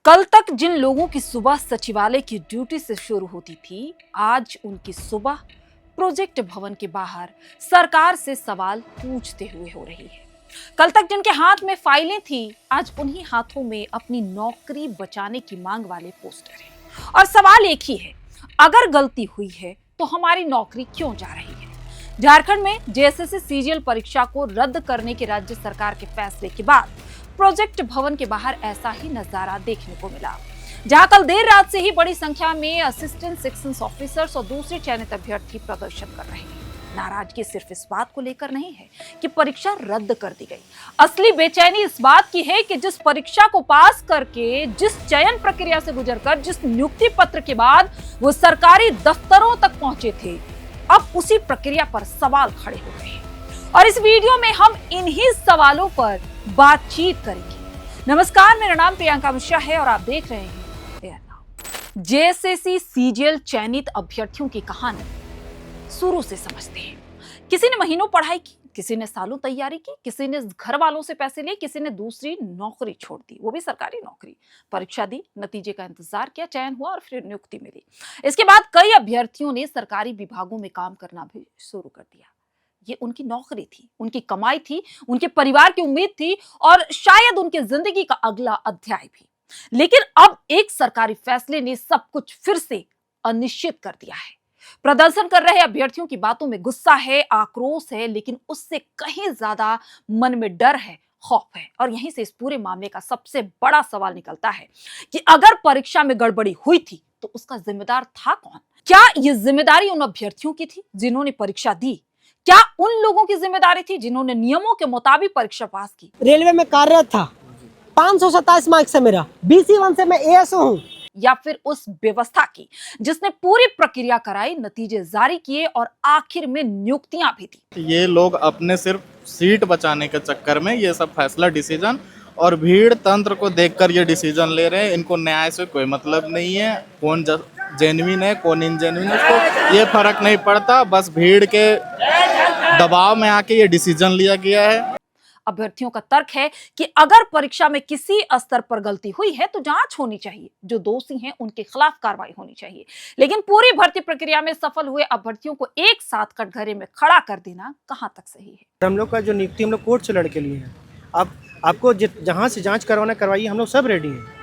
कल तक जिन लोगों की सुबह सचिवालय की ड्यूटी से शुरू होती थी, आज उनकी सुबह प्रोजेक्ट भवन के बाहर सरकार से सवाल पूछते हुए हो रही है। कल तक जिनके हाथ में फाइलें थी, आज उन्हीं हाथों में अपनी नौकरी बचाने की मांग वाले पोस्टर हैं। और सवाल एक ही है, अगर गलती हुई है तो हमारी नौकरी क्यों जा रही है? झारखंड में जेएसएससी सीजीएल परीक्षा को रद्द करने के राज्य सरकार के फैसले के बाद प्रोजेक्ट भवन के बाहर ऐसा ही नजारा देखने को मिला, जहां कल देर रात से ही बड़ी संख्या में असिस्टेंट सेक्शन ऑफिसर्स और दूसरे चयनित अभ्यर्थी प्रदर्शन कर रहे हैं। नाराजगी सिर्फ इस बात को लेकर नहीं है कि परीक्षा रद्द कर दी गई, असली बेचैनी इस बात की है कि जिस परीक्षा को पास करके, जिस चयन प्रक्रिया से गुजरकर, जिस नियुक्ति पत्र के बाद वो सरकारी दफ्तरों तक पहुंचे थे, अब उसी प्रक्रिया पर सवाल खड़े हो गए हैं। और इस वीडियो में हम इन्हीं सवालों पर बातचीत करेंगे। नमस्कार, मेरा नाम प्रियंका मिश्रा है और आप देख रहे हैं एयर नाउ। जेएसएससी सीजीएल चयनित अभ्यर्थियों की कहानी शुरू से समझते हैं। किसी ने महीनों पढ़ाई की, किसी ने सालों तैयारी की, किसी ने घर वालों से पैसे लिए, किसी ने दूसरी नौकरी छोड़ दी, वो भी सरकारी नौकरी। परीक्षा दी, नतीजे का इंतजार किया, चयन हुआ और फिर नियुक्ति मिली। इसके बाद कई अभ्यर्थियों ने सरकारी विभागों में काम करना भी शुरू कर दिया। ये उनकी नौकरी थी, उनकी कमाई थी, उनके परिवार की उम्मीद थी और शायद उनकी जिंदगी का अगला अध्याय भी। लेकिन अब एक सरकारी फैसले ने सब कुछ फिर से अनिश्चित कर दिया है। प्रदर्शन कर रहे अभ्यर्थियों की बातों में गुस्सा है, आक्रोश है, लेकिन उससे कहीं ज्यादा मन में डर है, खौफ है। और यहीं से इस पूरे मामले का सबसे बड़ा सवाल निकलता है कि अगर परीक्षा में गड़बड़ी हुई थी तो उसका जिम्मेदार था कौन? क्या यह जिम्मेदारी उन अभ्यर्थियों की थी जिन्होंने परीक्षा दी? क्या उन लोगों की जिम्मेदारी थी जिन्होंने नियमों के मुताबिक परीक्षा पास की? रेलवे में कार्यरत था, 527 मार्क्स से मेरा, BC1 से मैं एएसओ हूँ। या फिर उस व्यवस्था की जिसने पूरी प्रक्रिया कराई, नतीजे जारी किए और आखिर में नियुक्तियां भी दी? ये लोग अपने सिर्फ सीट बचाने के चक्कर में ये सब फैसला, डिसीजन और भीड़ तंत्र को देखकर ये डिसीजन ले रहे हैं। इनको न्याय से कोई मतलब नहीं है, कौन जेन्युइन है कौन इनजेन्युइन है, उसको ये फर्क नहीं पड़ता। बस भीड़ के दबाव में आके ये डिसीजन लिया गया है। अभ्यर्थियों का तर्क है कि अगर परीक्षा में किसी स्तर पर गलती हुई है तो जांच होनी चाहिए, जो दोषी हैं उनके खिलाफ कार्रवाई होनी चाहिए। लेकिन पूरी भर्ती प्रक्रिया में सफल हुए अभ्यर्थियों को एक साथ कटघरे में खड़ा कर देना कहां तक सही है? हम लोग का जो नियुक्ति हम लोग कोर्ट से लड़ के लिए हैं। अब आपको जहाँ से जांच करवाना करवाइए, हम लोग सब रेडी हैं।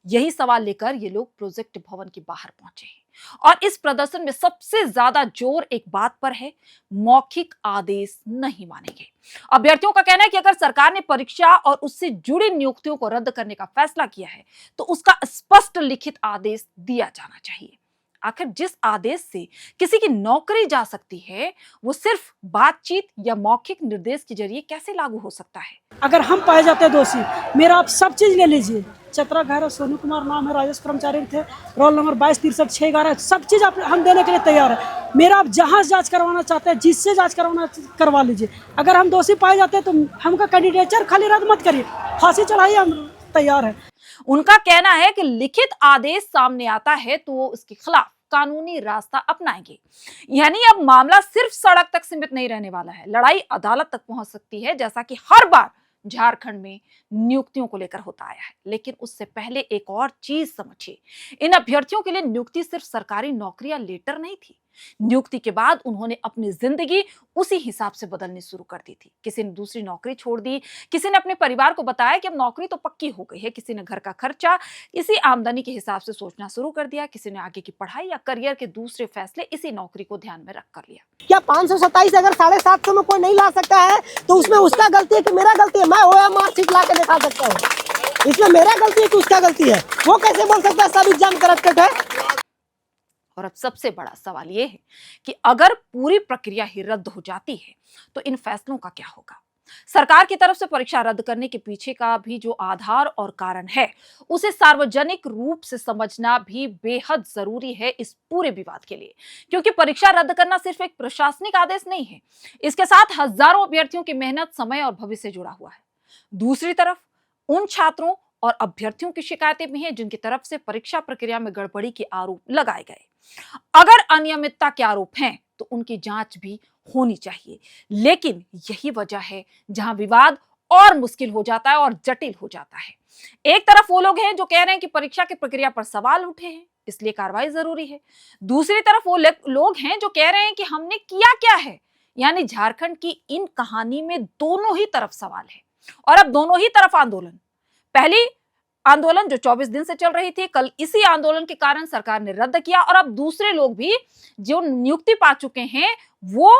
यही सवाल लेकर ये लोग प्रोजेक्ट भवन के बाहर पहुंचे हैं। और इस प्रदर्शन में सबसे ज्यादा जोर एक बात पर है, मौखिक आदेश नहीं मानेंगे। अभ्यर्थियों का कहना है कि अगर सरकार ने परीक्षा और उससे जुड़ी नियुक्तियों को रद्द करने का फैसला किया है तो उसका स्पष्ट लिखित आदेश दिया जाना चाहिए। आखिर जिस आदेश से किसी की नौकरी जा सकती है, वो सिर्फ बातचीत या मौखिक निर्देश के जरिए कैसे लागू हो सकता है? अगर हम पाए जाते हैं दोषी, मेरा आप सब चीज ले लीजिए। चतरा घायरा सोनू कुमार नाम है, राजस्व कर्मचारी थे, रोल नंबर 2263-611, सब चीज आप हम देने के लिए तैयार है। मेरा आप जहाँ जांच करवाना चाहते हैं, जिससे जांच करवाना करवा लीजिए। अगर हम दोषी पाए जाते हैं तो हमका कैंडिडेचर खाली रद्द मत करिए, फांसी चढ़ाइए, हम तैयार है। उनका कहना है कि लिखित आदेश सामने आता है तो वो उसके खिलाफ कानूनी रास्ता अपनाएंगे। यानी अब मामला सिर्फ सड़क तक सीमित नहीं रहने वाला है, लड़ाई अदालत तक पहुंच सकती है, जैसा कि हर बार झारखंड में नियुक्तियों को लेकर होता आया है। लेकिन उससे पहले एक और चीज समझिए, इन अभ्यर्थियों के लिए नियुक्ति सिर्फ सरकारी नौकरी या लेटर नहीं थी। नियुक्ति के बाद उन्होंने अपनी जिंदगी उसी हिसाब से बदलनी शुरू कर दी थी। किसी ने दूसरी नौकरी छोड़ दी, किसी ने अपने परिवार को बताया कि अब नौकरी तो पक्की हो गई है, किसी ने घर का खर्चा इसी आमदनी के हिसाब से सोचना शुरू कर दिया, किसी ने आगे की पढ़ाई या करियर के दूसरे फैसले इसी नौकरी को ध्यान में रख कर लिया। क्या 527 अगर 750 में कोई नहीं ला सकता है तो उसमें उसका गलती है कि मेरा गलती है? मैं होया मार्कशीट ला के दिखा सकता हूँ, इसमें मेरा गलती है कि उसका गलती है? वो कैसे बोल सकता है सब एग्जाम करप्टेड है? और अब सबसे बड़ा सवाल यह है कि अगर पूरी प्रक्रिया ही रद्द हो जाती है तो इन फैसलों का क्या होगा? सरकार की तरफ से परीक्षा रद्द करने के पीछे का भी जो आधार और कारण है, उसे सार्वजनिक रूप से समझना भी बेहद जरूरी है इस पूरे विवाद के लिए। क्योंकि परीक्षा रद्द करना सिर्फ एक प्रशासनिक आदेश नहीं है, इसके साथ हजारों अभ्यर्थियों की मेहनत, समय और भविष्य जुड़ा हुआ है। दूसरी तरफ उन छात्रों और अभ्यर्थियों की शिकायतें भी हैं जिनकी तरफ से परीक्षा प्रक्रिया में गड़बड़ी के आरोप लगाए गए। अगर अनियमितता के आरोप हैं तो उनकी जांच भी होनी चाहिए। लेकिन यही वजह है जहां विवाद और मुश्किल हो जाता है और जटिल हो जाता है। एक तरफ वो लोग हैं जो कह रहे हैं कि परीक्षा की प्रक्रिया पर सवाल उठे हैं, इसलिए कार्रवाई जरूरी है। दूसरी तरफ वो लोग हैं जो कह रहे हैं कि हमने किया क्या है, यानी झारखंड की इन कहानी में दोनों ही तरफ सवाल है और अब दोनों ही तरफ आंदोलन। पहली आंदोलन जो 24 दिन से चल रही थी, कल इसी आंदोलन के कारण सरकार ने रद्द किया और अब दूसरे लोग भी जो नियुक्ति पा चुके हैं वो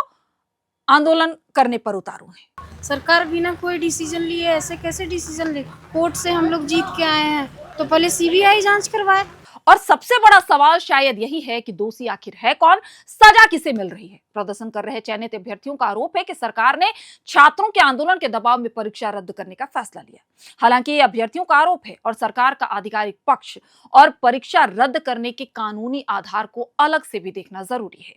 आंदोलन करने पर उतारू हैं। सरकार बिना कोई डिसीजन लिए ऐसे कैसे डिसीजन ले? कोर्ट से हम लोग जीत के आए हैं तो पहले सीबीआई जांच करवाए। और सबसे बड़ा सवाल शायद यही है कि दोषी आखिर है कौन, सजा किसे मिल रही है। प्रदर्शन कर रहे चयनित अभ्यर्थियों का आरोप है कि सरकार ने छात्रों के आंदोलन के दबाव में परीक्षा रद्द करने का फैसला लिया। हालांकि ये अभ्यर्थियों का आरोप है और सरकार का आधिकारिक पक्ष और परीक्षा रद्द करने के कानूनी आधार को अलग से भी देखना जरूरी है।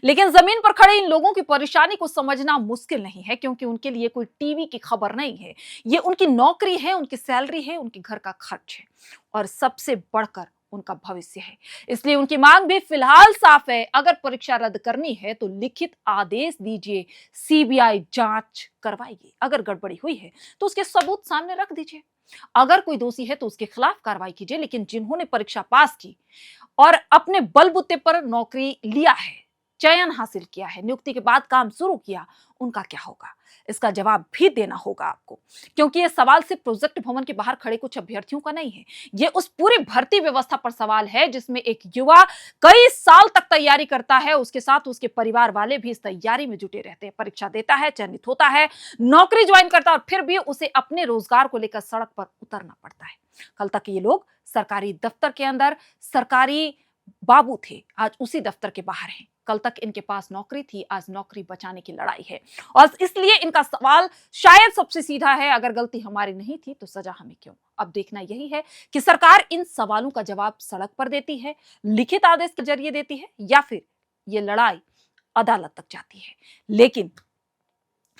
लेकिन जमीन पर खड़े इन लोगों की परेशानी को समझना मुश्किल नहीं है, क्योंकि उनके लिए कोई टीवी की खबर नहीं है। ये उनकी नौकरी है, उनकी सैलरी है, उनके घर का खर्च है और सबसे बढ़कर उनका भविष्य है। इसलिए उनकी मांग भी फिलहाल साफ है, अगर परीक्षा रद्द करनी है तो लिखित आदेश दीजिए, सीबीआई जांच करवाएगी। अगर गड़बड़ी हुई है तो उसके सबूत सामने रख दीजिए। अगर कोई दोषी है तो उसके खिलाफ कार्रवाई कीजिए। लेकिन जिन्होंने परीक्षा पास की और अपने बलबूते पर नौकरी लिया है, चयन हासिल किया है, नियुक्ति के बाद काम शुरू किया, उनका क्या होगा? इसका जवाब भी देना होगा आपको, क्योंकि यह सवाल सिर्फ प्रोजेक्ट भवन के बाहर खड़े कुछ अभ्यर्थियों का नहीं है। यह उस पूरी भर्ती व्यवस्था पर सवाल है जिसमें एक युवा कई साल तक तैयारी करता है, उसके साथ उसके परिवार वाले भी इस तैयारी में जुटे रहते हैं। परीक्षा देता है, चयनित होता है, नौकरी ज्वाइन करता है और फिर भी उसे अपने रोजगार को लेकर सड़क पर उतरना पड़ता है। कल तक ये लोग सरकारी दफ्तर के अंदर सरकारी बाबू थे, आज उसी दफ्तर के बाहर हैं। कल तक इनके पास नौकरी थी, आज नौकरी बचाने की लड़ाई है और इसलिए इनका सवाल शायद सबसे सीधा है, अगर गलती हमारी नहीं थी तो सजा हमें क्यों? अब देखना यही है कि सरकार इन सवालों का जवाब सड़क पर देती है, लिखित आदेश के जरिए देती है, या फिर ये लड़ाई अदालत तक जाती है। लेकिन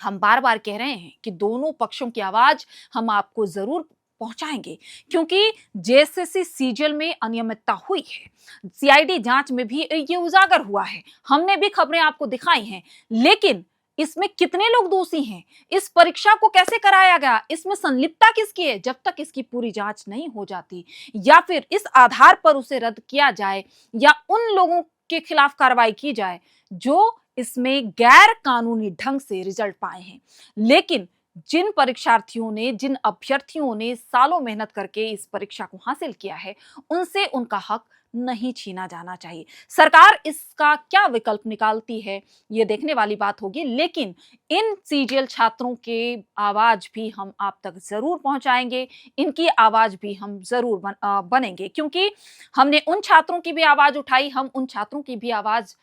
हम बार बार कह रहे हैं कि दोनों पक्षों की आवाज हम आपको जरूर पहुंचाएंगे, क्योंकि जेएसएससी सीजीएल में अनियमितता हुई है, सीआईडी जांच में भी ये उजागर हुआ है, हमने भी खबरें आपको दिखाई हैं। लेकिन इसमें कितने लोग दोषी हैं, इस परीक्षा को कैसे कराया गया, इसमें संलिप्तता किसकी है, जब तक इसकी पूरी जांच नहीं हो जाती या फिर इस आधार पर उसे रद्द किया जाए या उन लोगों के खिलाफ कार्रवाई की जाए जो इसमें गैर कानूनी ढंग से रिजल्ट पाए हैं। लेकिन जिन परीक्षार्थियों ने, जिन अभ्यर्थियों ने सालों मेहनत करके इस परीक्षा को हासिल किया है, उनसे उनका हक नहीं छीना जाना चाहिए। सरकार इसका क्या विकल्प निकालती है ये देखने वाली बात होगी। लेकिन इन सीजीएल छात्रों के आवाज भी हम आप तक जरूर पहुंचाएंगे, इनकी आवाज भी हम जरूर बनेंगे, क्योंकि हमने उन छात्रों की भी आवाज उठाई, हम उन छात्रों की भी आवाज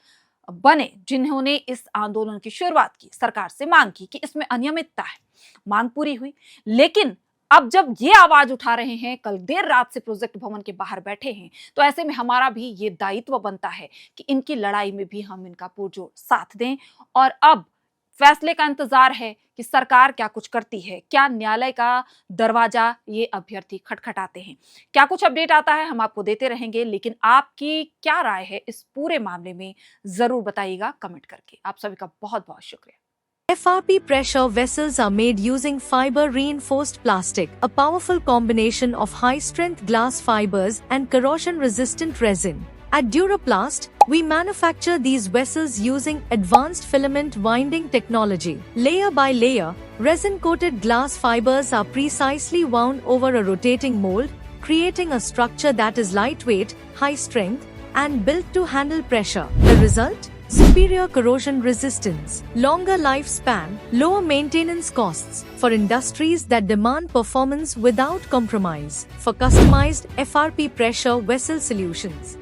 बने जिन्होंने इस आंदोलन की शुरुआत की, सरकार से मांग की कि इसमें अनियमितता है। मांग पूरी हुई, लेकिन अब जब ये आवाज उठा रहे हैं, कल देर रात से प्रोजेक्ट भवन के बाहर बैठे हैं, तो ऐसे में हमारा भी ये दायित्व बनता है कि इनकी लड़ाई में भी हम इनका पुरजोर साथ दें। और अब फैसले का इंतजार है कि सरकार क्या कुछ करती है, क्या न्यायालय का दरवाजा ये अभ्यर्थी खटखटाते हैं। क्या कुछ अपडेट आता है हम आपको देते रहेंगे, लेकिन आपकी क्या राय है इस पूरे मामले में जरूर बताइएगा कमेंट करके। आप सभी का बहुत बहुत शुक्रिया। FRP pressure vessels are made using fiber reinforced plastic, a powerful combination of high-strength glass fibers and corrosion-resistant resin. At Duraplast, we manufacture these vessels using advanced filament winding technology. Layer by layer, resin-coated glass fibers are precisely wound over a rotating mold, creating a structure that is lightweight, high-strength, and built to handle pressure. The result? Superior corrosion resistance, longer lifespan, lower maintenance costs for industries that demand performance without compromise. For customized FRP pressure vessel solutions,